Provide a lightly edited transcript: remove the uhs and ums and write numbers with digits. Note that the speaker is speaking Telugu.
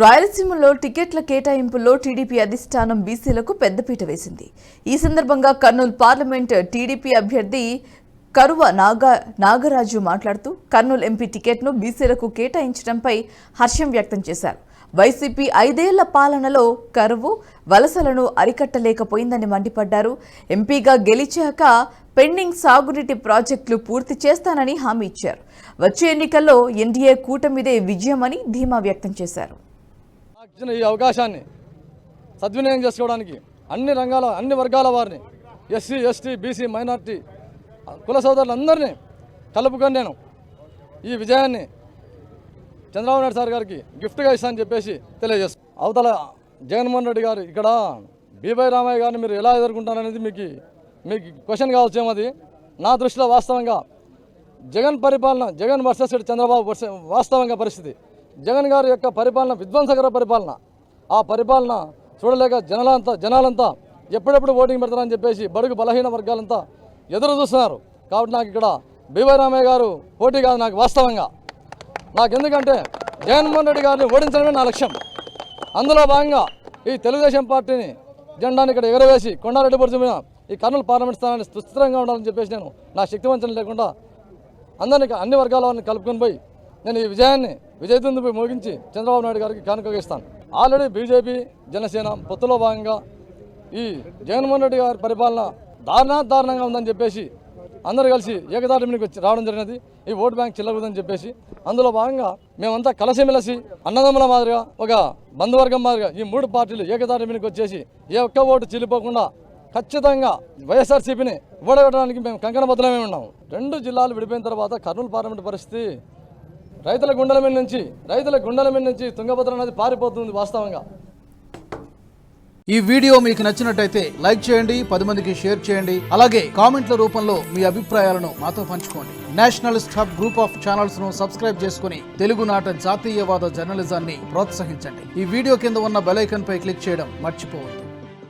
రాయలసీమలో టికెట్ల కేటాయింపులో టీడీపీ అధిష్టానం బీసీలకు పెద్దపీట వేసింది. ఈ సందర్భంగా కర్నూలు పార్లమెంట్ టీడీపీ అభ్యర్థి కరువ నాగరాజు మాట్లాడుతూ కర్నూలు ఎంపీ టికెట్ను బీసీలకు కేటాయించడంపై హర్షం వ్యక్తం చేశారు. వైసీపీ 5 ఏళ్ల పాలనలో కరువు వలసలను అరికట్టలేకపోయిందని మండిపడ్డారు. ఎంపీగా గెలిచాక పెండింగ్ సాగునీటి ప్రాజెక్టులు పూర్తి చేస్తానని హామీ ఇచ్చారు. వచ్చే ఎన్నికల్లో ఎన్డీఏ కూటమిదే విజయమని ధీమా వ్యక్తం చేశారు. ఈ అవకాశాన్ని సద్వినియోగం చేసుకోవడానికి అన్ని వర్గాల వారిని ఎస్సీ, ఎస్టీ, బీసీ, మైనార్టీ కుల సోదరులందరినీ కలుపుకొని నేను ఈ విజయాన్ని చంద్రబాబు నాయుడు సార్ గారికి గిఫ్ట్గా ఇస్తానని చెప్పేసి తెలియజేస్తాను. అవతల జగన్మోహన్ రెడ్డి గారు ఇక్కడ బీవై రామయ్య గారిని మీరు ఎలా ఎదుర్కొంటారనేది మీకు క్వశ్చన్ కావచ్చేమో. అది నా దృష్టిలో వాస్తవంగా జగన్ పరిపాలన, జగన్ వర్సెస్ చంద్రబాబు వాస్తవంగా పరిస్థితి. జగన్ గారి యొక్క పరిపాలన విధ్వంసకర పరిపాలన. ఆ పరిపాలన చూడలేక జనాలంతా ఎప్పుడెప్పుడు ఓటింగ్ పెడతారని చెప్పేసి బడుగు బలహీన వర్గాలంతా ఎదురు చూస్తున్నారు. కాబట్టి నాకు ఇక్కడ బీవై రామయ్య గారు పోటీ కాదు, నాకు వాస్తవంగా నాకు ఎందుకంటే జగన్మోహన్ రెడ్డి గారిని ఓడించడమే నా లక్ష్యం. అందులో భాగంగా ఈ తెలుగుదేశం పార్టీని జెండాని ఇక్కడ ఎగరవేసి కొండారెడ్డి బుర్జు మీద ఈ కర్నూలు పార్లమెంట్ స్థానాన్ని సుస్థిరంగా ఉండాలని చెప్పేసి నేను నా శక్తివంచన లేకుండా అన్ని వర్గాల వారిని కలుపుకొని పోయి నేను ఈ విజయాన్ని విజయదుందుపై మోగించి చంద్రబాబు నాయుడు గారికి కానుకగా ఇస్తాను. ఆల్రెడీ బీజేపీ జనసేన పొత్తులో భాగంగా ఈ జగన్మోహన్ రెడ్డి గారి పరిపాలన దారుణంగా ఉందని చెప్పేసి అందరూ కలిసి ఏకదాటి మీదకి వచ్చి రావడం జరిగినది. ఈ ఓటు బ్యాంక్ చిల్లకూడదని చెప్పేసి అందులో భాగంగా మేమంతా కలిసిమెలిసి అన్నదమ్ముల మాదిరిగా ఒక బంధువర్గం మాదిరిగా ఈ 3 పార్టీలు ఏకదాటి మీదకి వచ్చేసి ఏ ఒక్క ఓటు చిల్లిపోకుండా ఖచ్చితంగా వైఎస్ఆర్సీపీని ఓడగొట్టడానికి మేము కంకణబద్ధమే ఉన్నాము. 2 జిల్లాలు విడిపోయిన తర్వాత కర్నూలు పార్లమెంట్ పరిస్థితి రైతుల గుండెల మీద నుంచి తుంగభద్ర నది పారిపోతుంది వాస్తవంగా. ఈ వీడియో మీకు నచ్చినట్టయితే లైక్ చేయండి, 10 మందికి షేర్ చేయండి. అలాగే కామెంట్ల రూపంలో మీ అభిప్రాయాలను మాతో పంచుకోండి. Nationalist hub group of channels ను సబ్స్క్రైబ్ చేసుకుని తెలుగునాట జాతీయవాద జర్నలిజాన్ని ప్రోత్సహించండి. ఈ వీడియో కింద ఉన్న బెల్ ఐకాన్ పై క్లిక్ చేయడం మర్చిపోవద్దు.